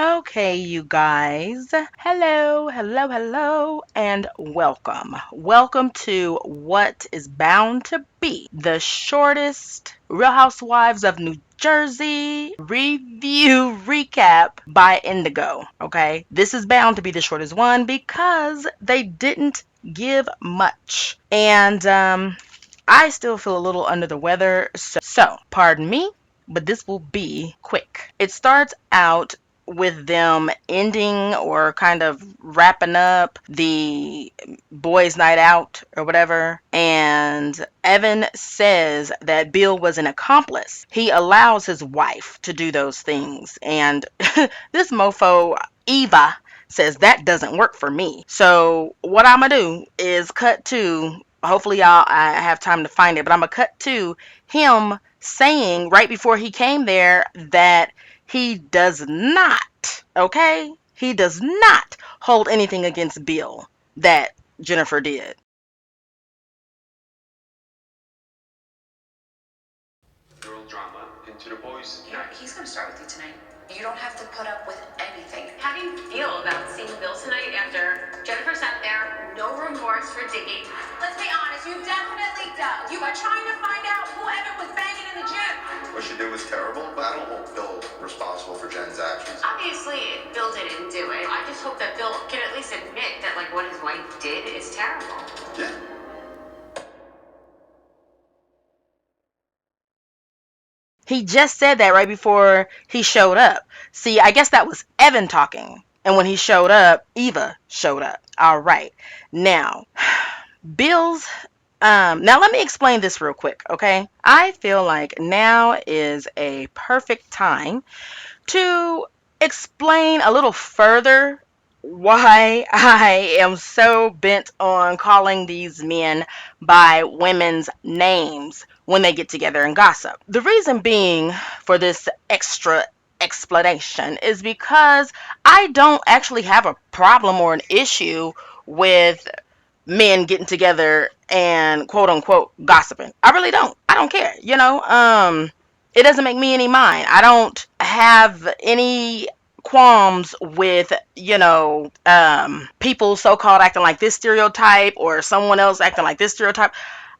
Okay, you guys. Hello, and welcome. Welcome to what is bound to be the shortest Real Housewives of New Jersey review recap by Indigo. Okay, this is bound to be the shortest one because they didn't give much. And I still feel a little under the weather, so pardon me, but this will be quick. It starts out with them ending or kind of wrapping up the boys' night out or whatever, and Evan says that Bill was an accomplice. He allows his wife to do those things, and this mofo Eva says that doesn't work for me. So what I'm gonna do is cut to, hopefully I have time to find it, but I'm gonna cut to him saying right before he came there that he does not, okay? He does not hold anything against Bill that Jennifer did. Girl drama into the boys' Yeah, night. he's gonna start with you tonight. You don't have to put up with anything. How do you feel about seeing Bill tonight after Jennifer sat there, no remorse for digging? Let's be honest, you definitely dug. You were trying to find out who Evan was banging in the gym. What she did was terrible, but I don't hold Bill responsible for Jen's actions. Obviously, Bill didn't do it. I just hope that Bill can at least admit that, like, what his wife did is terrible. Yeah. He just said that right before he showed up. See, I guess that was Evan talking. And when he showed up, Eva showed up. All right. Now, Bill's now let me explain this real quick, okay? I feel like now is a perfect time to explain a little further why I am so bent on calling these men by women's names when they get together and gossip. The reason being for this extra explanation is because I don't actually have a problem or an issue with men getting together and quote unquote gossiping. I really don't. I don't care, it doesn't make me any mind. I don't have any qualms with, people so-called acting like this stereotype or someone else acting like this stereotype.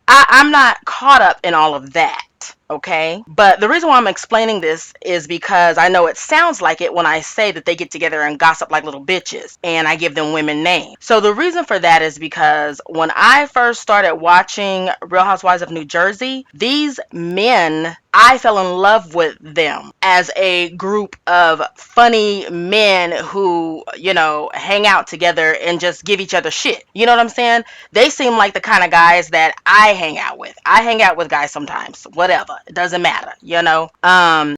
I'm not caught up in all of that. Okay, but the reason why I'm explaining this is because I know it sounds like it when I say that they get together and gossip like little bitches and I give them women names. So the reason for that is because when I first started watching Real Housewives of New Jersey, these men, I fell in love with them as a group of funny men who, hang out together and just give each other shit. You know what I'm saying? They seem like the kind of guys that I hang out with. I hang out with guys sometimes, whatever. It doesn't matter,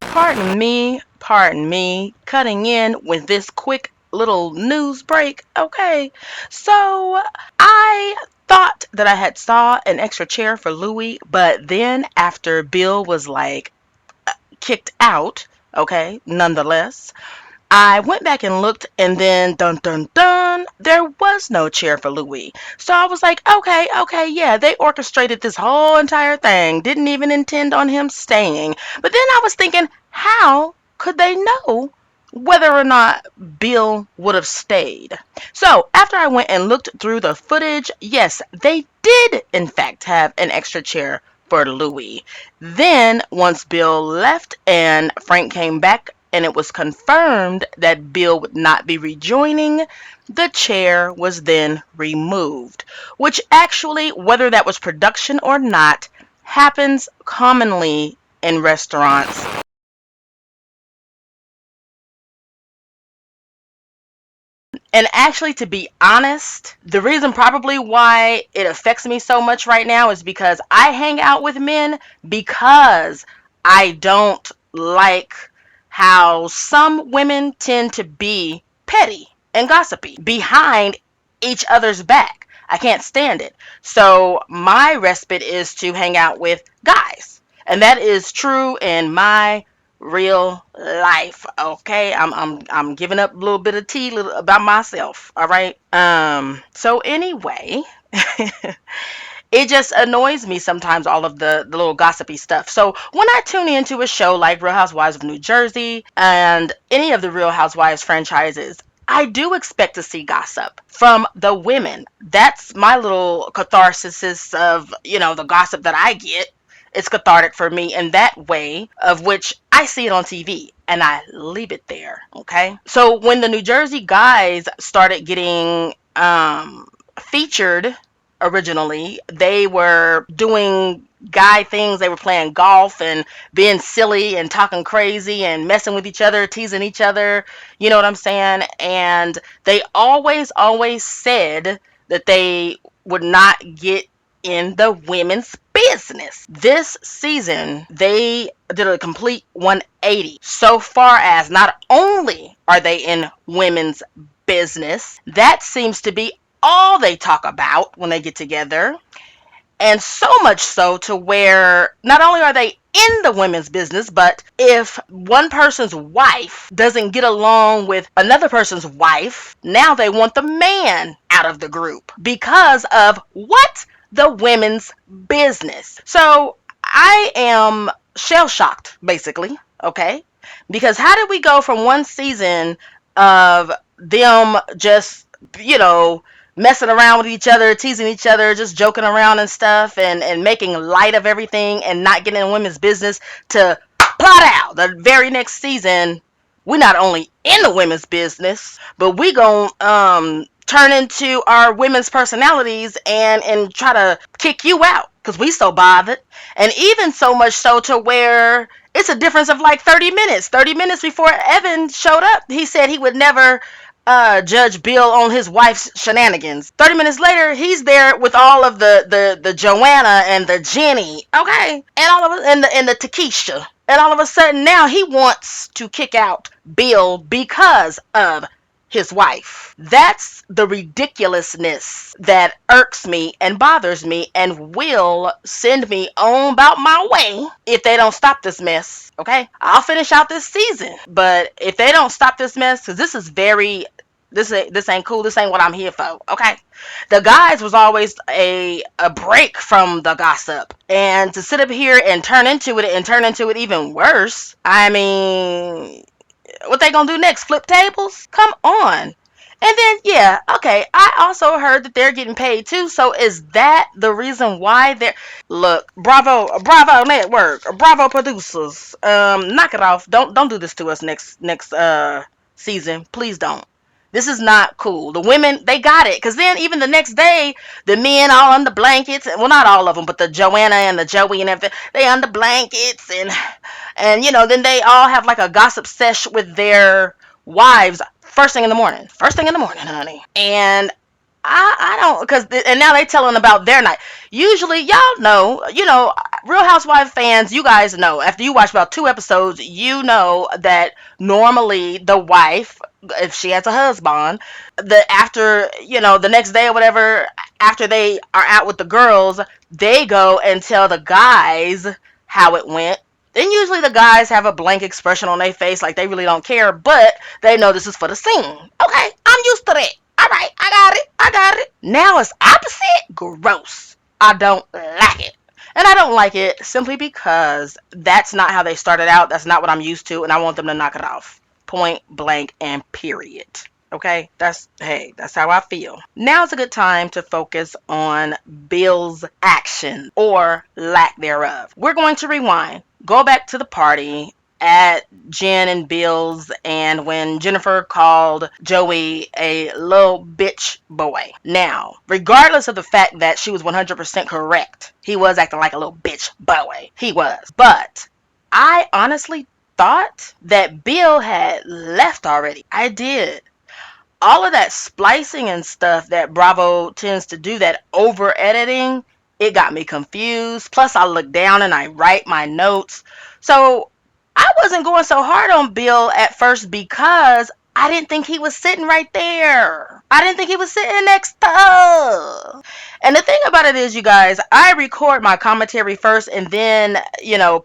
Pardon me, cutting in with this quick little news break. Okay, so I thought that I had saw an extra chair for Louis, but then after Bill was like kicked out, okay, nonetheless, I went back and looked, and then dun dun dun, there was no chair for Louis. So I was like, okay, yeah, they orchestrated this whole entire thing, didn't even intend on him staying. But then I was thinking, how could they know whether or not Bill would have stayed? So after I went and looked through the footage, yes, they did in fact have an extra chair for Louis. Then once Bill left and Frank came back and it was confirmed that Bill would not be rejoining, the chair was then removed, which actually, whether that was production or not, happens commonly in restaurants. And actually, to be honest, the reason probably why it affects me so much right now is because I hang out with men because I don't like how some women tend to be petty and gossipy behind each other's back. I can't stand it. So my respite is to hang out with guys. And that is true in my real life. Okay, I'm giving up a little bit of tea about myself. All right. So anyway, It just annoys me sometimes, all of the little gossipy stuff. So when I tune into a show like Real Housewives of New Jersey and any of the Real Housewives franchises, I do expect to see gossip from the women. That's my little catharsis of, the gossip that I get. It's cathartic for me in that way, of which I see it on TV and I leave it there. Okay. So when the New Jersey guys started getting featured originally, they were doing guy things. They were playing golf and being silly and talking crazy and messing with each other, teasing each other. You know what I'm saying? And they always said that they would not get in the women's business. This season, they did a complete 180 so far as not only are they in women's business, that seems to be all they talk about when they get together. And so much so to where not only are they in the women's business, but if one person's wife doesn't get along with another person's wife, now they want the man out of the group because of what? The women's business. So I am shell shocked, basically, okay? Because how did we go from one season of them just, you know, messing around with each other, teasing each other, just joking around and stuff, and making light of everything and not getting in women's business, to plot out the very next season, we not only in the women's business, but we gon' turn into our women's personalities and try to kick you out because we so bothered. And even so much so to where it's a difference of like 30 minutes. 30 minutes before Evan showed up, he said he would never judge Bill on his wife's shenanigans. 30 minutes later, he's there with all of the Joanna and the Jenny, okay, and all of and the Takesha, and all of a sudden now he wants to kick out Bill because of his wife. That's the ridiculousness that irks me and bothers me and will send me on about my way if they don't stop this mess. Okay, I'll finish out this season, but if they don't stop this mess, because this ain't cool. This ain't what I'm here for. Okay, the guys was always a break from the gossip, and to sit up here and turn into it even worse. I mean, what they gonna do next? Flip tables? Come on. And then, yeah, okay, I also heard that they're getting paid too. So is that the reason why they're... Look, Bravo Network, Bravo producers, knock it off. Don't do this to us next season. Please don't. This is not cool. The women, they got it. Because then even the next day, the men all under blankets. Well, not all of them, but the Joanna and the Joey and everything. They under blankets. And then they all have like a gossip sesh with their wives first thing in the morning. First thing in the morning, honey. And I don't, and now they telling about their night. Usually, y'all know, Real Housewives fans, you guys know, after you watch about 2 episodes, you know that normally the wife, if she has a husband, the next day or whatever, after they are out with the girls, they go and tell the guys how it went. Then usually the guys have a blank expression on their face, like they really don't care, but they know this is for the scene. Okay, I'm used to that. All right, I got it. Now it's opposite. Gross. I don't like it. And I don't like it simply because that's not how they started out. That's not what I'm used to, and I want them to knock it off. Point blank and period. Okay, that's how I feel. Now's a good time to focus on Bill's action or lack thereof. We're going to rewind. Go back to the party at Jen and Bill's, and when Jennifer called Joey a little bitch boy. Now, regardless of the fact that she was 100% correct, he was acting like a little bitch boy. He was. But I honestly thought that Bill had left already. I did. All of that splicing and stuff that Bravo tends to do, that over editing, it got me confused. Plus, I look down and I write my notes. So I wasn't going so hard on Bill at first because I didn't think he was sitting right there. I didn't think he was sitting next to her. And the thing about it is, you guys, I record my commentary first and then,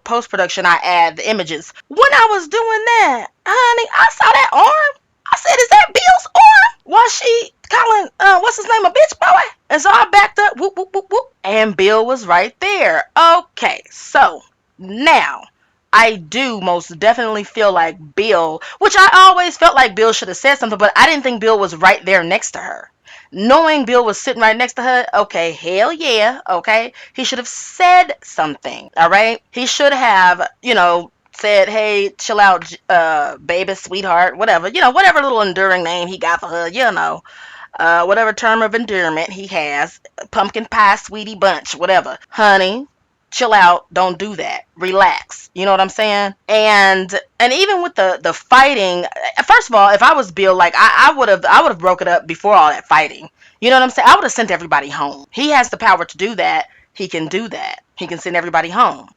post-production, I add the images. When I was doing that, honey, I saw that arm. I said, is that Bill's arm? Was she calling, what's his name, a bitch boy? And so I backed up, whoop, whoop, whoop, whoop. And Bill was right there. Okay, so now I do most definitely feel like Bill, which I always felt like Bill should have said something, but I didn't think Bill was right there next to her. Knowing Bill was sitting right next to her, okay, hell yeah, okay. He should have said something, all right? He should have, said, hey, chill out, baby, sweetheart, whatever, whatever little enduring name he got for her, whatever term of endearment he has, pumpkin pie, sweetie bunch, whatever. Honey, chill out. Don't do that. Relax. You know what I'm saying? And even with the fighting, first of all, if I was Bill, like I would have broke it up before all that fighting. You know what I'm saying? I would have sent everybody home. He has the power to do that. He can do that. He can send everybody home.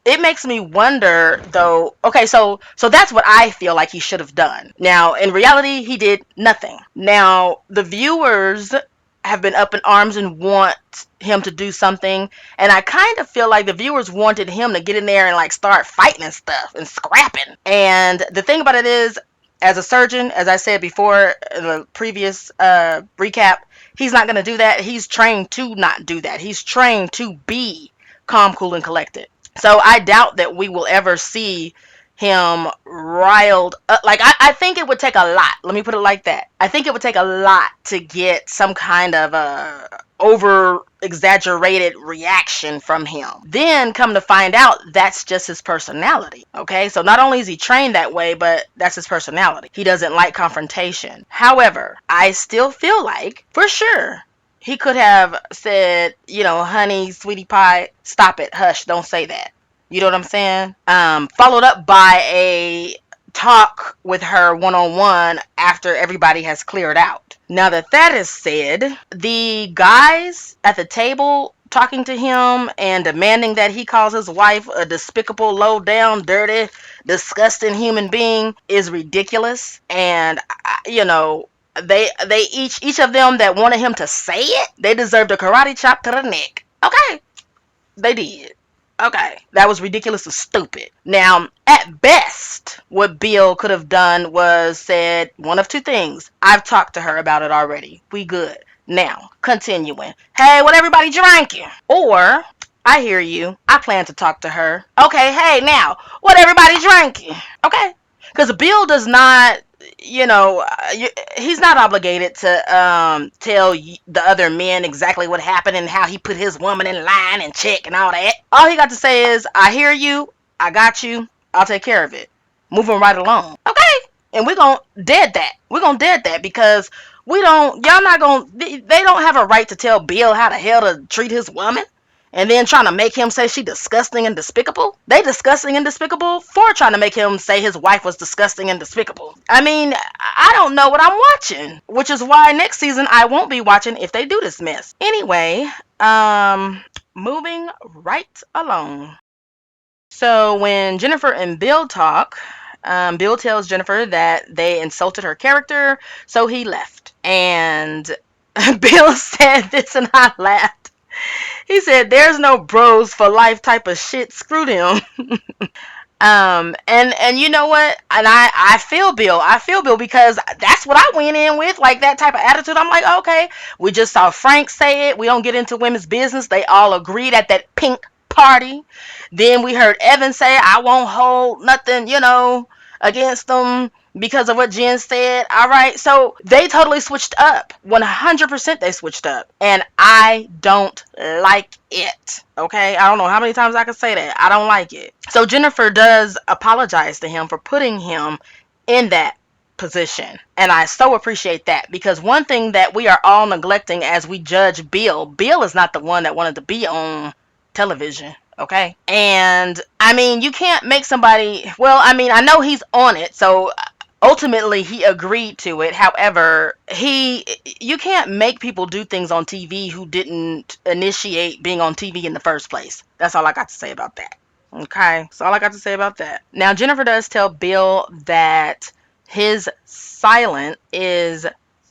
It makes me wonder though. Okay, so that's what I feel like he should have done. Now, in reality, he did nothing. Now, the viewers have been up in arms and want him to do something, and I kind of feel like the viewers wanted him to get in there and like start fighting and stuff and scrapping. And the thing about it is, as a surgeon, as I said before in the previous recap, he's not going to do that. He's trained to not do that. He's trained to be calm, cool, and collected. So I doubt that we will ever see him riled up. Like, I think it would take a lot. Let me put it like that. I think it would take a lot to get some kind of over exaggerated reaction from him. Then come to find out that's just his personality. Okay, so not only is he trained that way, but that's his personality. He doesn't like confrontation. However, I still feel like for sure he could have said, honey, sweetie pie, stop it, hush, don't say that. You know what I'm saying? Followed up by a talk with her one-on-one after everybody has cleared out. Now that is said, the guys at the table talking to him and demanding that he calls his wife a despicable, low down, dirty, disgusting human being is ridiculous. And they each of them that wanted him to say it, they deserved a karate chop to the neck. Okay, they did. Okay, that was ridiculous and stupid. Now, at best, what Bill could have done was said one of two things. I've talked to her about it already. We good. Now, continuing. Hey, what everybody drinking? Or, I hear you. I plan to talk to her. Okay, hey, now, what everybody drinking? Okay? Because Bill does not, he's not obligated to tell the other men exactly what happened and how he put his woman in line and check and all that. All he got to say is, I hear you, I got you, I'll take care of it. Moving right along. Okay? And we're going to dead that. We're going to dead that because they don't have a right to tell Bill how the hell to treat his woman. And then trying to make him say she disgusting and despicable. They disgusting and despicable for trying to make him say his wife was disgusting and despicable. I mean, I don't know what I'm watching. Which is why next season I won't be watching if they do this mess. Anyway, moving right along. So when Jennifer and Bill talk, Bill tells Jennifer that they insulted her character, so he left. And Bill said this and I laughed. He said, there's no bros for life type of shit. Screw them. And you know what? And I feel Bill. I feel Bill because that's what I went in with, like that type of attitude. I'm like, okay, we just saw Frank say it. We don't get into women's business. They all agreed at that pink party. Then we heard Evan say, I won't hold nothing, against them because of what Jen said. All right, so they totally switched up. 100% they switched up, and I don't like it. Okay, I don't know how many times I can say that. I don't like it. So Jennifer does apologize to him for putting him in that position, and I so appreciate that, because one thing that we are all neglecting as we judge Bill is not the one that wanted to be on television. Okay. And I mean, you can't make somebody, well, I mean, I know he's on it, so ultimately he agreed to it. However, you can't make people do things on TV who didn't initiate being on TV in the first place. That's all I got to say about that. Okay, that's all I got to say about that. Now, Jennifer does tell Bill that his silence is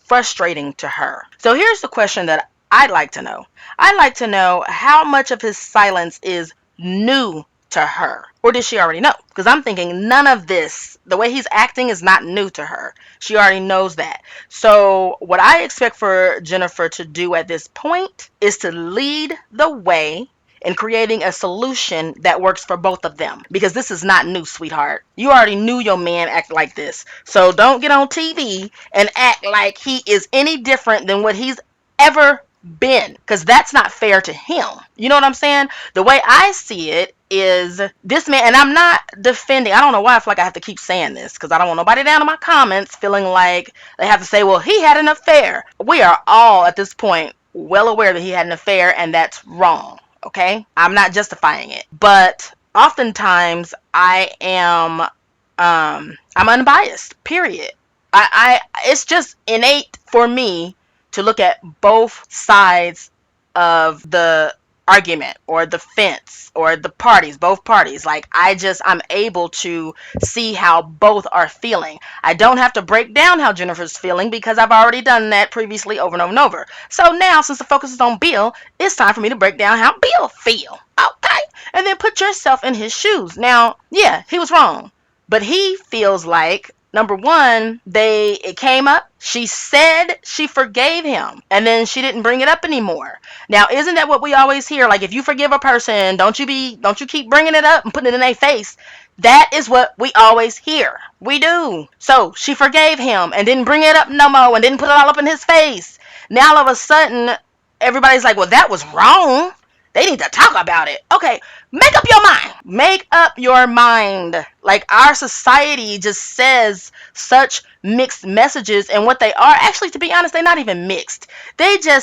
frustrating to her. So here's the question that I'd like to know. I'd like to know how much of his silence is new to her, or did she already know? Because I'm thinking none of this, the way he's acting is not new to her. She already knows that. So what I expect for Jennifer to do at this point is to lead the way in creating a solution that works for both of them. Because this is not new, sweetheart. You already knew your man act like this. So don't get on TV and act like he is any different than what he's ever been, because that's not fair to him. You know what I'm saying? The way I see it is this man, and I'm not defending, I don't know why I feel like I have to keep saying this, because I don't want nobody down in my comments feeling like they have to say, well, he had an affair. We are all at this point well aware that he had an affair, and that's wrong. Okay, I'm not justifying it, but oftentimes I'm unbiased, period. I it's just innate for me to look at both sides of the argument or the fence or the parties, both parties. Like I'm able to see how both are feeling. I don't have to break down how Jennifer's feeling because I've already done that previously over and over and over. So now, since the focus is on Bill, it's time for me to break down how Bill feel. Okay? And then put yourself in his shoes. Now, yeah, he was wrong. But he feels like, number one, it came up. She said she forgave him, and then she didn't bring it up anymore. Now, isn't that what we always hear? Like, if you forgive a person, don't you keep bringing it up and putting it in their face. That is what we always hear. We do. So she forgave him and didn't bring it up no more and didn't put it all up in his face. Now all of a sudden, everybody's like, well, that was wrong. They need to talk about it. Okay, make up your mind. Make up your mind. Like, our society just says such mixed messages, and what they are, actually, to be honest, they're not even mixed.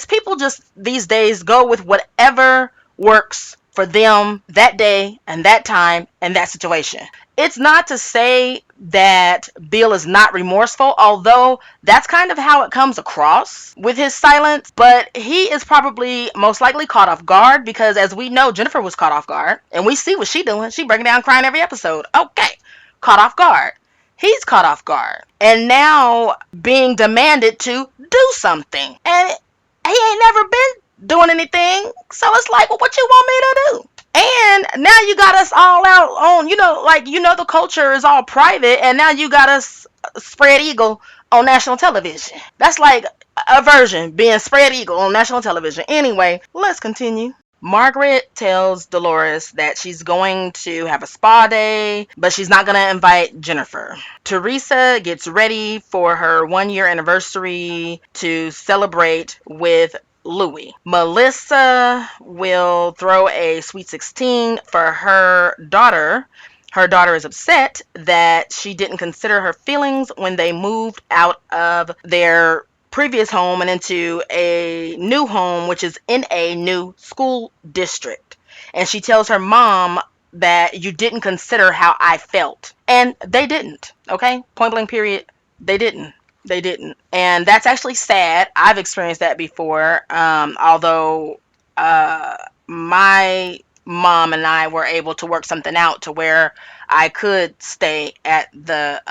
People just these days go with whatever works for them that day and that time and that situation. It's not to say that Bill is not remorseful, although that's kind of how it comes across with his silence. But he is probably most likely caught off guard because, as we know, Jennifer was caught off guard. And we see what she's doing. She breaking down crying every episode. Okay, caught off guard. He's caught off guard. And now being demanded to do something. And he ain't never been doing anything. So it's like, well, what you want me to do? And now you got us all out on, the culture is all private, and now you got us spread eagle on national television. That's like a version being spread eagle on national television. Anyway, let's continue. Margaret tells Dolores that she's going to have a spa day, but she's not going to invite Jennifer. Teresa gets ready for her 1-year anniversary to celebrate with Louis. Melissa will throw a sweet 16 for her daughter. Her daughter is upset that she didn't consider her feelings when they moved out of their previous home and into a new home, which is in a new school district. And she tells her mom that you didn't consider how I felt. And they didn't. Okay? Point blank period. They didn't. They didn't. And that's actually sad. I've experienced that before. Although my mom and I were able to work something out to where I could stay at the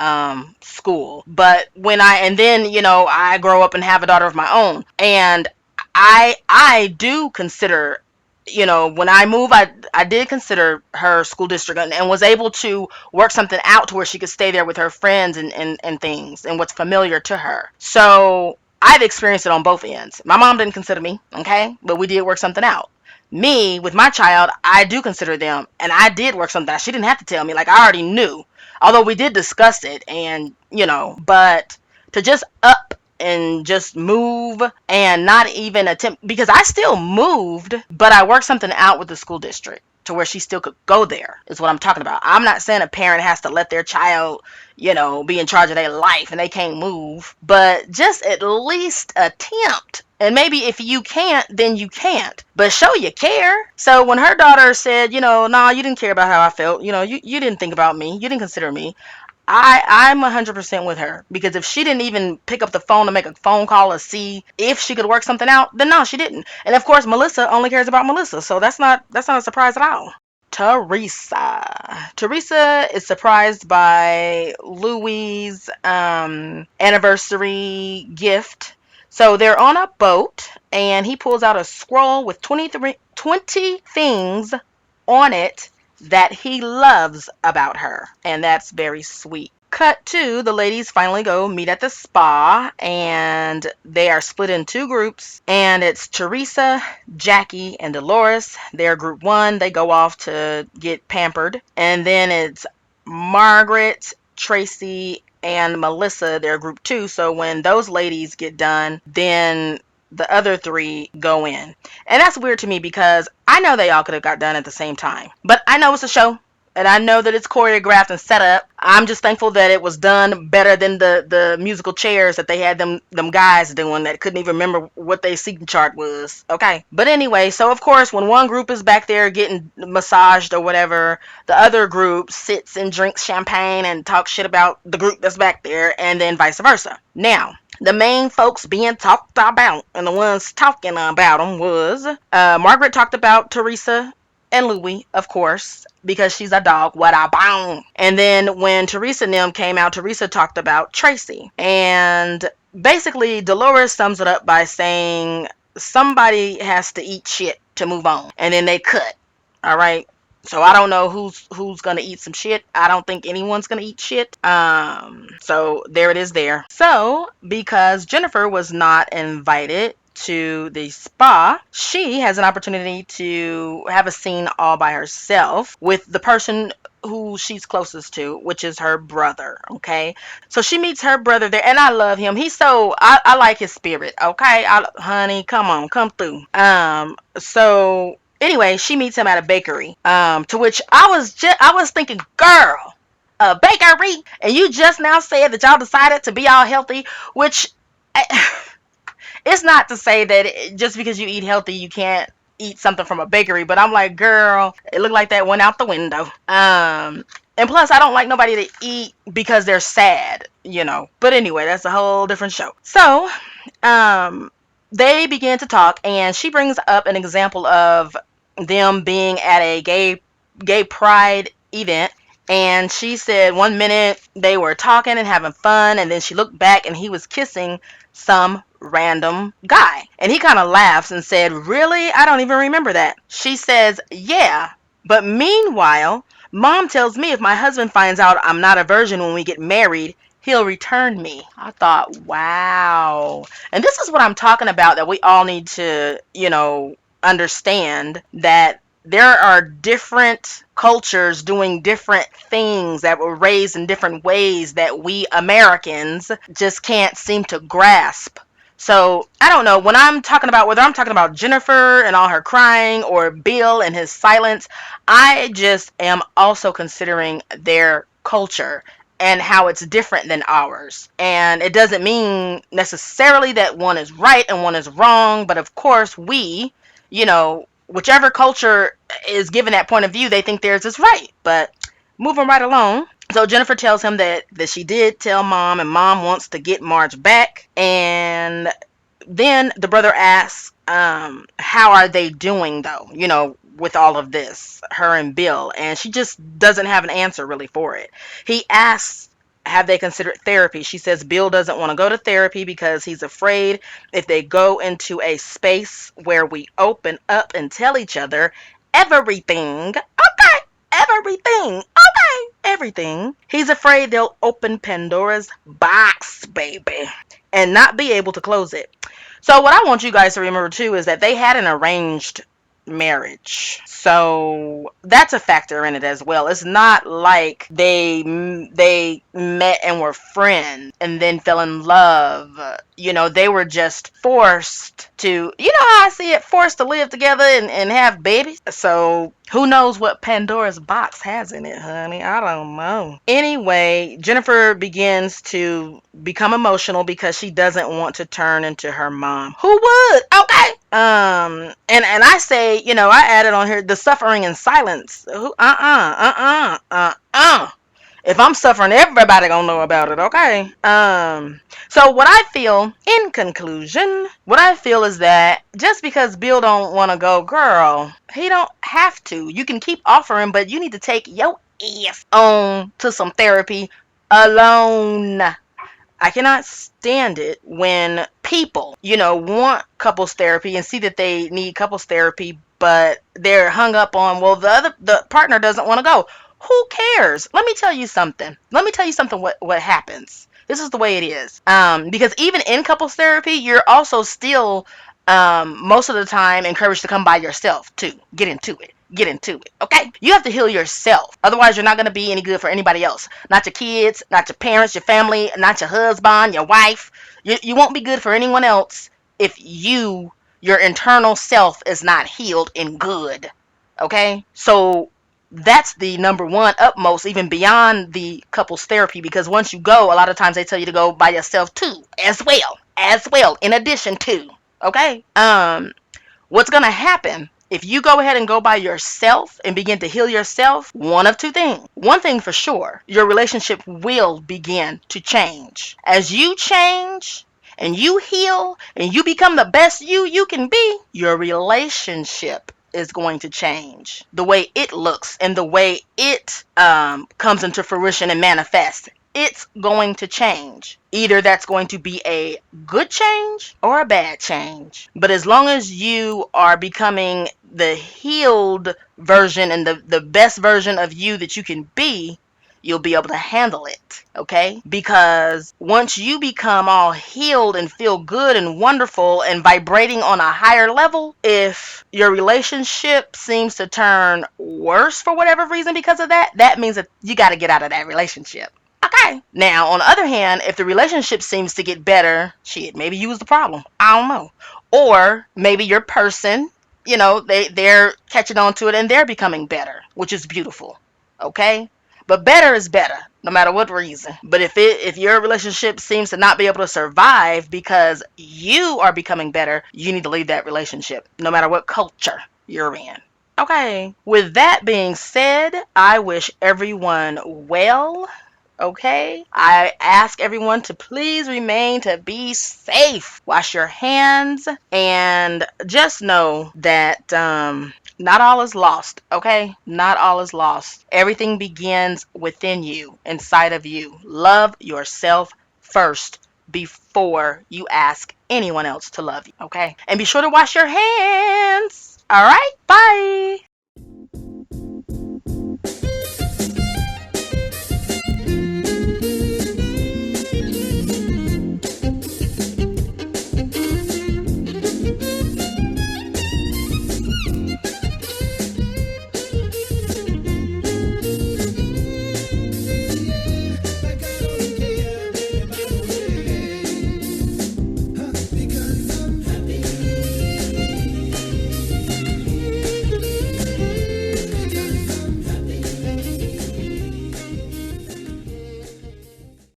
school. But I grow up and have a daughter of my own. And I do consider, when I moved, I did consider her school district and was able to work something out to where she could stay there with her friends and things and what's familiar to her. So I've experienced it on both ends. My mom didn't consider me, okay? But we did work something out. Me, with my child, I do consider them, and I did work something out. She didn't have to tell me. Like, I already knew. Although we did discuss it, and, but to just up and just move and not even attempt, because I still moved, but I worked something out with the school district to where she still could go there, is what I'm talking about. I'm not saying a parent has to let their child, be in charge of their life and they can't move, but just at least attempt. And maybe if you can't, then you can't. But show you care. So when her daughter said, nah, you didn't care about how I felt. You didn't think about me. You didn't consider me. I'm 100% with her, because if she didn't even pick up the phone to make a phone call to see if she could work something out, then no, she didn't. And of course, Melissa only cares about Melissa, so that's not a surprise at all. Teresa is surprised by Louis' anniversary gift. So they're on a boat, and he pulls out a scroll with 20 things on it that he loves about her, and that's very sweet. Cut to the ladies finally go meet at the spa, and they are split in two groups, and it's Teresa, Jackie, and Dolores. They're group one. They go off to get pampered. And then it's Margaret, Tracy, and Melissa. They're group two. So when those ladies get done, then the other three go in. And that's weird to me because I know they all could have got done at the same time. But I know it's a show, and I know that it's choreographed and set up. I'm just thankful that it was done better than the musical chairs that they had them guys doing that couldn't even remember what their seating chart was. Okay. But anyway, so of course when one group is back there getting massaged or whatever, the other group sits and drinks champagne and talks shit about the group that's back there, and then vice versa. Now, the main folks being talked about and the ones talking about them was Margaret talked about Teresa and Louie, of course, because she's a dog. What a bone. And then when Teresa and them came out, Teresa talked about Tracy. And basically, Dolores sums it up by saying somebody has to eat shit to move on. And then they cut. All right. So I don't know who's gonna eat some shit. I don't think anyone's gonna eat shit. So there it is there. So because Jennifer was not invited to the spa, she has an opportunity to have a scene all by herself with the person who she's closest to, which is her brother. Okay, so she meets her brother there, and I love him. He's so I like his spirit. Okay, honey, come on, come through. So anyway, she meets him at a bakery. To which I was thinking, girl, a bakery, and you just now said that y'all decided to be all healthy, which. It's not to say that just because you eat healthy, you can't eat something from a bakery, but I'm like, girl, it looked like that went out the window. And plus, I don't like nobody to eat because they're sad, you know. But anyway, that's a whole different show. So, they begin to talk, and she brings up an example of them being at a gay pride event. And she said one minute they were talking and having fun, and then she looked back and he was kissing some random guy. And he kind of laughs and said, really? I don't even remember that. She says, yeah. But meanwhile, Mom tells me if my husband finds out I'm not a virgin when we get married, he'll return me. I thought, wow. And this is what I'm talking about, that we all need to, understand that there are different cultures doing different things that were raised in different ways that we Americans just can't seem to grasp. So I don't know, when I'm talking about, whether I'm talking about Jennifer and all her crying or Bill and his silence, I just am also considering their culture and how it's different than ours. And it doesn't mean necessarily that one is right and one is wrong, but of course we, whichever culture is given that point of view, they think theirs is right. But moving right along. So Jennifer tells him that she did tell Mom, and Mom wants to get Marge back. And then the brother asks, how are they doing though, with all of this, her and Bill? And she just doesn't have an answer really for it. He asks, have they considered therapy? She says Bill doesn't want to go to therapy because he's afraid if they go into a space where we open up and tell each other everything, everything, he's afraid they'll open Pandora's box, baby, and not be able to close it. So what I want you guys to remember too is that they had an arranged marriage, so that's a factor in it as well. It's not like they met and were friends and then fell in love. They were just forced to, how I see it, forced to live together and have babies. So who knows what Pandora's box has in it, honey? I don't know. Anyway, Jennifer begins to become emotional because she doesn't want to turn into her mom. Who would? Okay. And I say, I added on here the suffering in silence. If I'm suffering, everybody gonna know about it, okay? So what I feel, in conclusion, is that just because Bill don't want to go, girl, he don't have to. You can keep offering, but you need to take your ass on to some therapy alone. I cannot stand it when people, want couples therapy and see that they need couples therapy, but they're hung up on, well, the partner doesn't want to go. Who cares? Let me tell you something. What happens. This is the way it is. Because even in couples therapy, you're also still most of the time encouraged to come by yourself too. Get into it. Okay? You have to heal yourself. Otherwise, you're not going to be any good for anybody else. Not your kids, not your parents, your family, not your husband, your wife. You won't be good for anyone else if your internal self is not healed and good. Okay? So that's the number one utmost, even beyond the couples therapy, because once you go, a lot of times they tell you to go by yourself too, as well, in addition to. Okay? What's going to happen if you go ahead and go by yourself and begin to heal yourself? One of two things. One thing for sure, your relationship will begin to change. As you change and you heal and you become the best you can be, your relationship is going to change. The way it looks and the way it comes into fruition and manifests. It's going to change. Either that's going to be a good change or a bad change. But as long as you are becoming the healed version and the best version of you that you can be, you'll be able to handle it, okay? Because once you become all healed and feel good and wonderful and vibrating on a higher level, if your relationship seems to turn worse for whatever reason because of that, that means that you got to get out of that relationship. Okay. Now, on the other hand, if the relationship seems to get better, shit, maybe you was the problem. I don't know. Or maybe your person, they're catching on to it and they're becoming better, which is beautiful. Okay? But better is better, no matter what reason. But if your relationship seems to not be able to survive because you are becoming better, you need to leave that relationship, no matter what culture you're in. Okay. With that being said, I wish everyone well. Okay, I ask everyone to please remain to be safe. Wash your hands and just know that not all is lost. Okay, not all is lost. Everything begins within you, inside of you. Love yourself first before you ask anyone else to love you. Okay, and be sure to wash your hands. All right, bye.